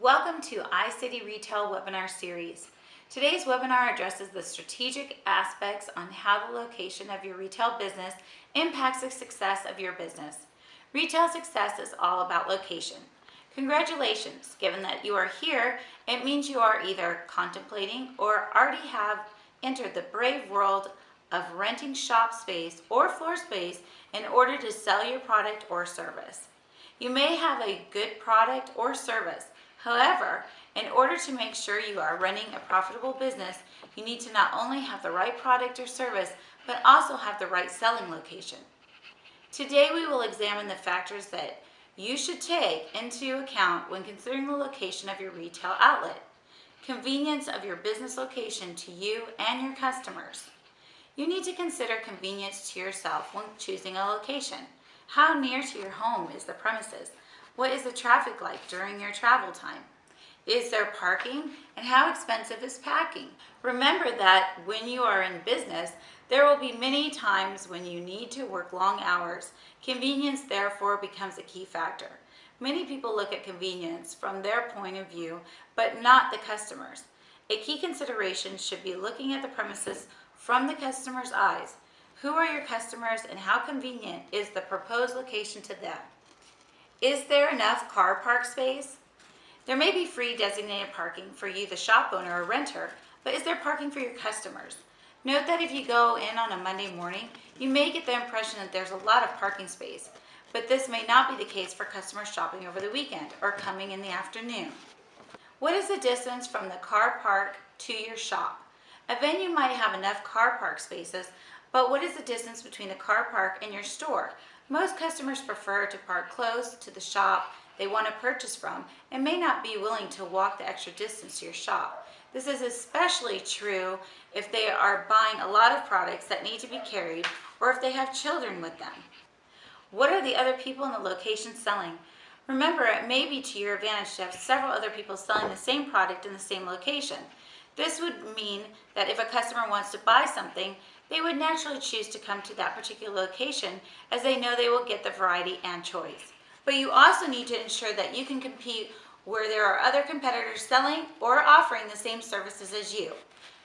Welcome to iCityRetail webinar series. Today's webinar addresses the strategic aspects on how the location of your retail business impacts the success of your business. Retail success is all about location. Congratulations, given that you are here, it means you are either contemplating or already have entered the brave world of renting shop space or floor space in order to sell your product or service. You may have a good product or service. However, in order to make sure you are running a profitable business, you need to not only have the right product or service, but also have the right selling location. Today we will examine the factors that you should take into account when considering the location of your retail outlet. Convenience of your business location to you and your customers. You need to consider convenience to yourself when choosing a location. How near to your home is the premises? What is the traffic like during your travel time? Is there parking? And how expensive is packing? Remember that when you are in business, there will be many times when you need to work long hours. Convenience, therefore, becomes a key factor. Many people look at convenience from their point of view, but not the customers. A key consideration should be looking at the premises from the customer's eyes. Who are your customers and how convenient is the proposed location to them? Is there enough car park space? There may be free designated parking for you, the shop owner or renter, but is there parking for your customers? Note that if you go in on a Monday morning, you may get the impression that there's a lot of parking space, but this may not be the case for customers shopping over the weekend or coming in the afternoon. What is the distance from the car park to your shop? A venue might have enough car park spaces, but what is the distance between the car park and your store? Most customers prefer to park close to the shop they want to purchase from and may not be willing to walk the extra distance to your shop. This is especially true if they are buying a lot of products that need to be carried or if they have children with them. What are the other people in the location selling? Remember, it may be to your advantage to have several other people selling the same product in the same location. This would mean that if a customer wants to buy something, they would naturally choose to come to that particular location as they know they will get the variety and choice. But you also need to ensure that you can compete where there are other competitors selling or offering the same services as you.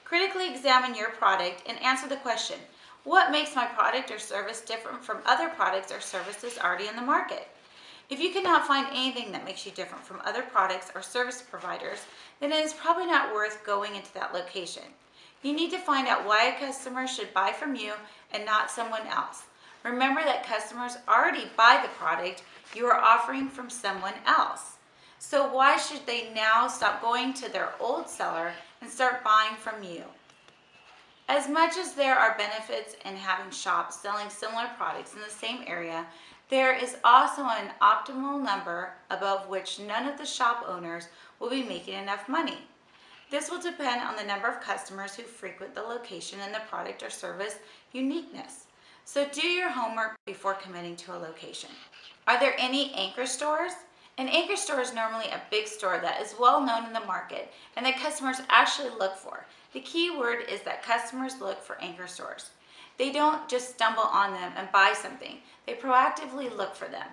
Critically examine your product and answer the question, what makes my product or service different from other products or services already in the market? If you cannot find anything that makes you different from other products or service providers, then it is probably not worth going into that location. You need to find out why a customer should buy from you and not someone else. Remember that customers already buy the product you are offering from someone else. So why should they now stop going to their old seller and start buying from you? As much as there are benefits in having shops selling similar products in the same area, there is also an optimal number above which none of the shop owners will be making enough money. This will depend on the number of customers who frequent the location and the product or service uniqueness. So do your homework before committing to a location. Are there any anchor stores? An anchor store is normally a big store that is well known in the market and that customers actually look for. The key word is that customers look for anchor stores. They don't just stumble on them and buy something. They proactively look for them.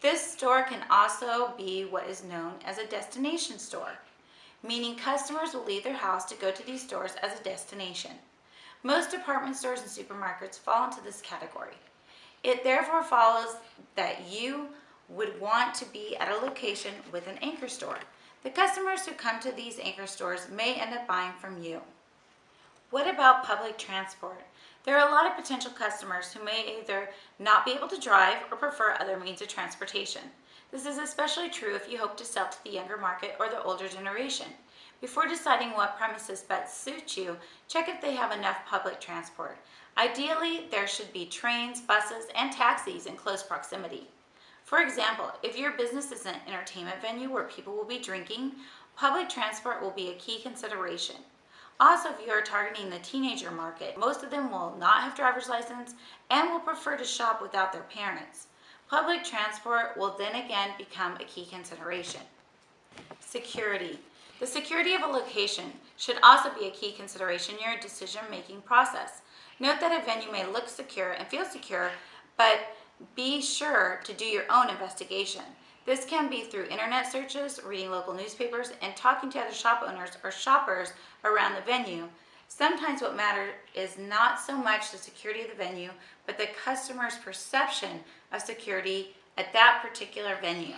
This store can also be what is known as a destination store, meaning customers will leave their house to go to these stores as a destination. Most department stores and supermarkets fall into this category. It therefore follows that you would want to be at a location with an anchor store. The customers who come to these anchor stores may end up buying from you. What about public transport? There are a lot of potential customers who may either not be able to drive or prefer other means of transportation. This is especially true if you hope to sell to the younger market or the older generation. Before deciding what premises best suit you, check if they have enough public transport. Ideally, there should be trains, buses, and taxis in close proximity. For example, if your business is an entertainment venue where people will be drinking, public transport will be a key consideration. Also, if you are targeting the teenager market, most of them will not have driver's license and will prefer to shop without their parents. Public transport will then again become a key consideration. Security. The security of a location should also be a key consideration in your decision-making process. Note that a venue may look secure and feel secure, but be sure to do your own investigation. This can be through internet searches, reading local newspapers, and talking to other shop owners or shoppers around the venue. Sometimes what matters is not so much the security of the venue, but the customer's perception of security at that particular venue.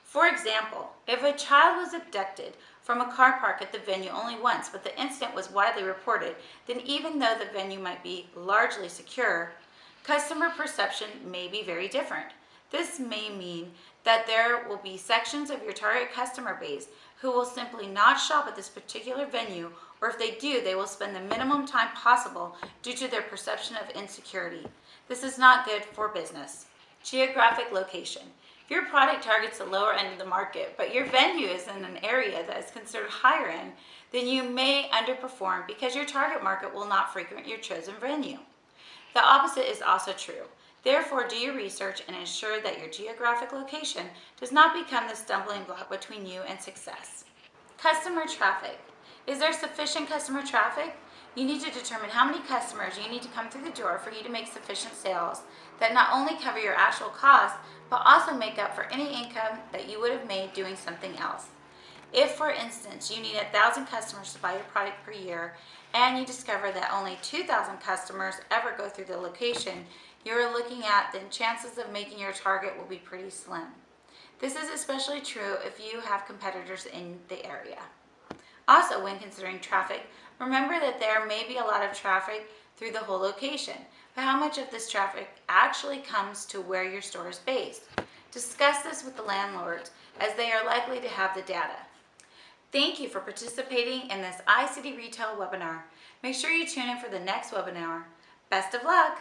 For example, if a child was abducted from a car park at the venue only once, but the incident was widely reported, then even though the venue might be largely secure, customer perception may be very different. This may mean that there will be sections of your target customer base who will simply not shop at this particular venue, or if they do, they will spend the minimum time possible due to their perception of insecurity. This is not good for business. Geographic location. If your product targets the lower end of the market, but your venue is in an area that is considered higher end, then you may underperform because your target market will not frequent your chosen venue. The opposite is also true. Therefore, do your research and ensure that your geographic location does not become the stumbling block between you and success. Customer traffic. Is there sufficient customer traffic? You need to determine how many customers you need to come through the door for you to make sufficient sales that not only cover your actual costs, but also make up for any income that you would have made doing something else. If, for instance, you need 1,000 customers to buy your product per year, and you discover that only 2,000 customers ever go through the location you're looking at, then chances of making your target will be pretty slim. This is especially true if you have competitors in the area. Also, when considering traffic, remember that there may be a lot of traffic through the whole location, but how much of this traffic actually comes to where your store is based? Discuss this with the landlords, as they are likely to have the data. Thank you for participating in this iCity Retail webinar. Make sure you tune in for the next webinar. Best of luck!